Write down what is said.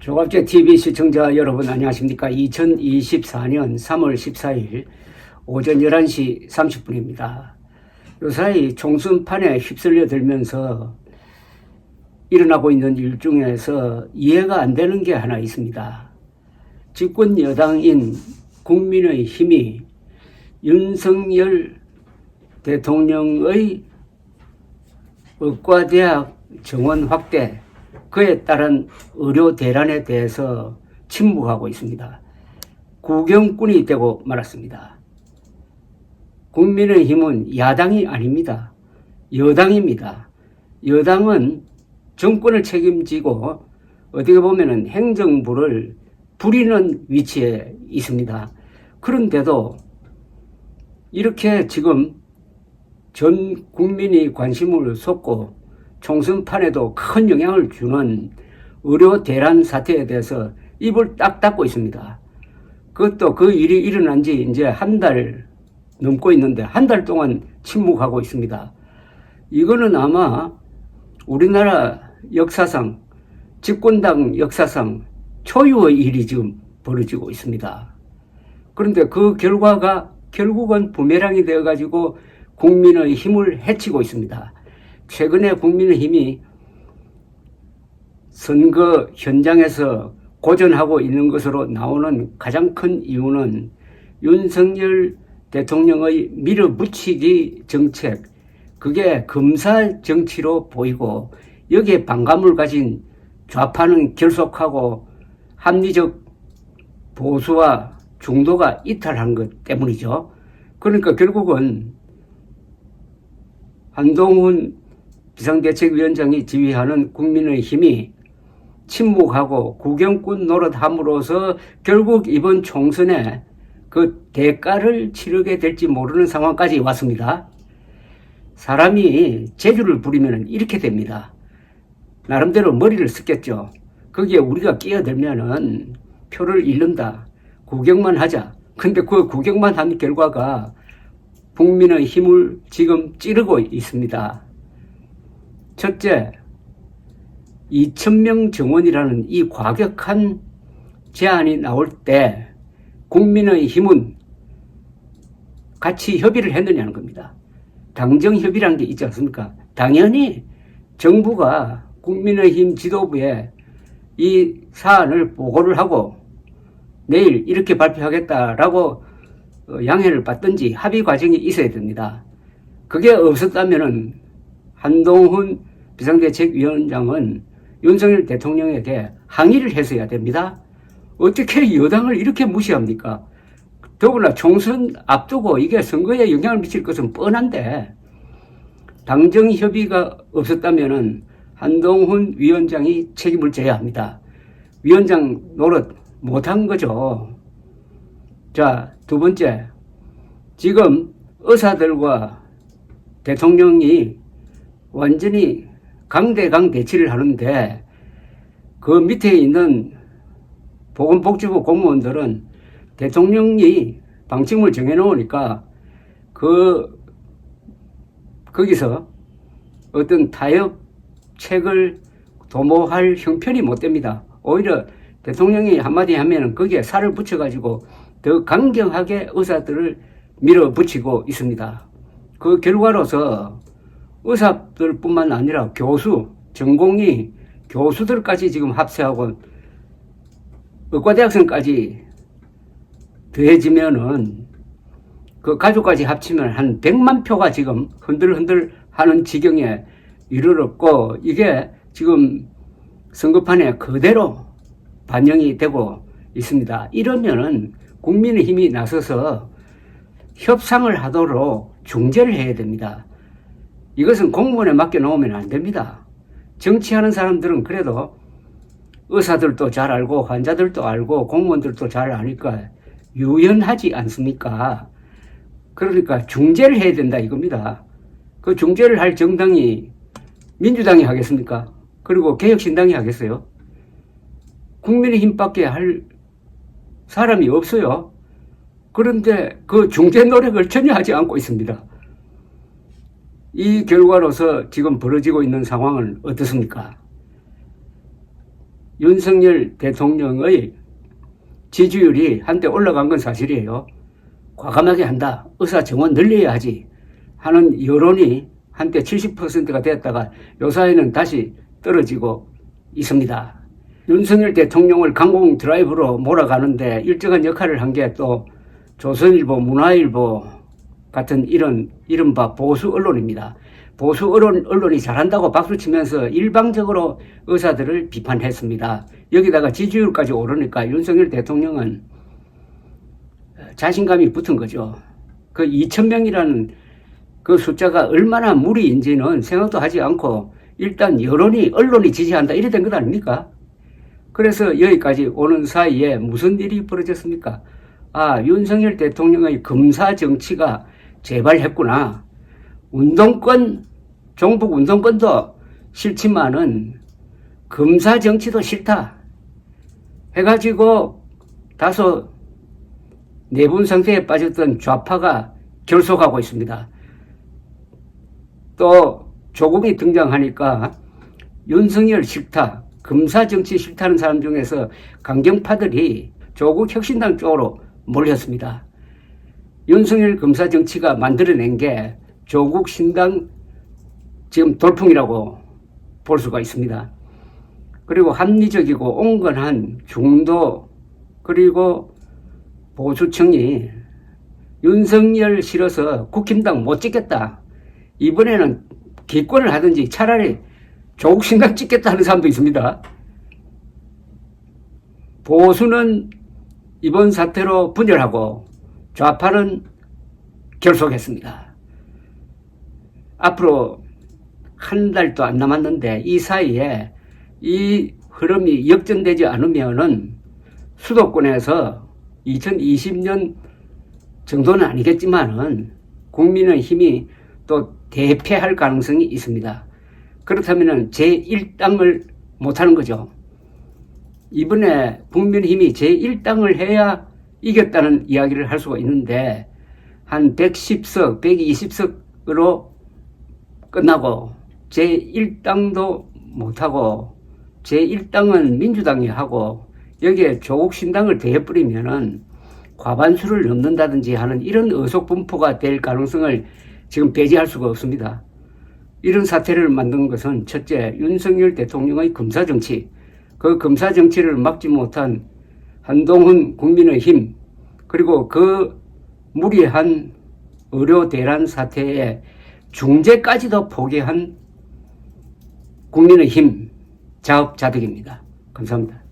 조갑제 TV 시청자 여러분 안녕하십니까. 2024년 3월 14일 오전 11시 30분입니다. 요사이 총선판에 휩쓸려 들면서 일어나고 있는 일 중에서 이해가 안 되는 게 하나 있습니다. 집권 여당인 국민의힘이 윤석열 대통령의 의과대학 정원 확대, 그에 따른 의료 대란에 대해서 침묵하고 있습니다. 구경꾼이 되고 말았습니다. 국민의힘은 야당이 아닙니다. 여당입니다. 여당은 정권을 책임지고 어떻게 보면은 행정부를 부리는 위치에 있습니다. 그런데도 이렇게 지금 전 국민이 관심을 쏟고 총선판에도 큰 영향을 주는 의료 대란 사태에 대해서 입을 딱 닫고 있습니다. 그것도 그 일이 일어난 지 이제 한 달 넘고 있는데 한 달 동안 침묵하고 있습니다. 이거는 아마 우리나라 역사상, 집권당 역사상 초유의 일이 지금 벌어지고 있습니다. 그런데 그 결과가 결국은 부메랑이 되어가지고 국민의 힘을 해치고 있습니다. 최근에 국민의힘이 선거 현장에서 고전하고 있는 것으로 나오는 가장 큰 이유는 윤석열 대통령의 밀어붙이기 정책, 그게 검사 정치로 보이고 여기에 반감을 가진 좌파는 결속하고 합리적 보수와 중도가 이탈한 것 때문이죠. 그러니까 결국은 한동훈 비상대책위원장이 지휘하는 국민의힘이 침묵하고 구경꾼 노릇함으로써 결국 이번 총선에 그 대가를 치르게 될지 모르는 상황까지 왔습니다. 사람이 재주를 부리면 이렇게 됩니다. 나름대로 머리를 쓰겠죠. 거기에 우리가 끼어들면은 표를 잃는다. 구경만 하자. 근데 그 구경만 한 결과가 국민의 힘을 지금 찌르고 있습니다. 첫째, 2,000명 정원이라는 이 과격한 제안이 나올 때 국민의힘은 같이 협의를 했느냐는 겁니다. 당정협의라는 게 있지 않습니까? 당연히 정부가 국민의힘 지도부에 이 사안을 보고를 하고 내일 이렇게 발표하겠다라고 양해를 받든지 합의 과정이 있어야 됩니다. 그게 없었다면은 한동훈 비상대책위원장은 윤석열 대통령에게 항의를 했어야 됩니다. 어떻게 여당을 이렇게 무시합니까? 더구나 총선 앞두고 이게 선거에 영향을 미칠 것은 뻔한데 당정 협의가 없었다면은 한동훈 위원장이 책임을 져야 합니다. 위원장 노릇 못한 거죠. 자, 두 번째, 지금 의사들과 대통령이 완전히 강대강 대치를 하는데 그 밑에 있는 보건복지부 공무원들은 대통령이 방침을 정해놓으니까 거기서 어떤 타협책을 도모할 형편이 못 됩니다. 오히려 대통령이 한마디 하면은 거기에 살을 붙여가지고 더 강경하게 의사들을 밀어붙이고 있습니다. 그 결과로서 의사들뿐만 아니라 교수, 전공의 교수들까지 지금 합세하고 의과대학생까지 더해지면은 그 가족까지 합치면 한 100만 표가 지금 흔들흔들 하는 지경에 이르렀고 이게 지금 선거판에 그대로 반영이 되고 있습니다. 이러면은 국민의힘이 나서서 협상을 하도록 중재를 해야 됩니다. 이것은 공무원에 맡겨놓으면 안 됩니다. 정치하는 사람들은 그래도 의사들도 잘 알고 환자들도 알고 공무원들도 잘 아니까 유연하지 않습니까? 그러니까 중재를 해야 된다 이겁니다. 그 중재를 할 정당이 민주당이 하겠습니까? 그리고 개혁신당이 하겠어요? 국민의힘밖에 할 사람이 없어요. 그런데 그 중재 노력을 전혀 하지 않고 있습니다. 이 결과로서 지금 벌어지고 있는 상황은 어떻습니까? 윤석열 대통령의 지지율이 한때 올라간 건 사실이에요. 과감하게 한다. 의사 정원 늘려야 하지 하는 여론이 한때 70%가 됐다가 요사이는 다시 떨어지고 있습니다. 윤석열 대통령을 강공 드라이브로 몰아가는데 일정한 역할을 한 게 또 조선일보, 문화일보 같은 이른바 보수 언론입니다. 보수 언론이 잘한다고 박수치면서 일방적으로 의사들을 비판했습니다. 여기다가 지지율까지 오르니까 윤석열 대통령은 자신감이 붙은 거죠. 그 2,000명이라는 그 숫자가 얼마나 무리인지는 생각도 하지 않고 일단 언론이 지지한다 이래 된 것 아닙니까? 그래서 여기까지 오는 사이에 무슨 일이 벌어졌습니까? 아, 윤석열 대통령의 검사 정치가 재발했구나. 종북 운동권도 싫지만은 검사 정치도 싫다. 해가지고 다소 내분 상태에 빠졌던 좌파가 결속하고 있습니다. 또 조국이 등장하니까 윤석열 싫다, 검사 정치 싫다는 사람 중에서 강경파들이 조국 혁신당 쪽으로 몰렸습니다. 윤석열 검사 정치가 만들어낸 게 조국 신당 지금 돌풍이라고 볼 수가 있습니다. 그리고 합리적이고 온건한 중도 그리고 보수층이 윤석열 싫어서 국힘당 못 찍겠다. 이번에는 기권을 하든지 차라리 조국 신당 찍겠다 하는 사람도 있습니다. 보수는 이번 사태로 분열하고 좌파는 결속했습니다. 앞으로 한 달도 안 남았는데 이 사이에 이 흐름이 역전되지 않으면은 수도권에서 2020년 정도는 아니겠지만은 국민의힘이 또 대패할 가능성이 있습니다. 그렇다면은 제1당을 못하는 거죠. 이번에 국민의힘이 제1당을 해야 이겼다는 이야기를 할 수가 있는데 한 110석, 120석으로 끝나고 제1당도 못하고 제1당은 민주당이 하고 여기에 조국 신당을 대해버리면은 과반수를 넘는다든지 하는 이런 의석분포가 될 가능성을 지금 배제할 수가 없습니다. 이런 사태를 만든 것은 첫째, 윤석열 대통령의 검사정치, 그 검사정치를 막지 못한 한동훈 국민의힘, 그리고 그 무리한 의료 대란 사태에 중재까지도 포기한 국민의힘 자업자득입니다. 감사합니다.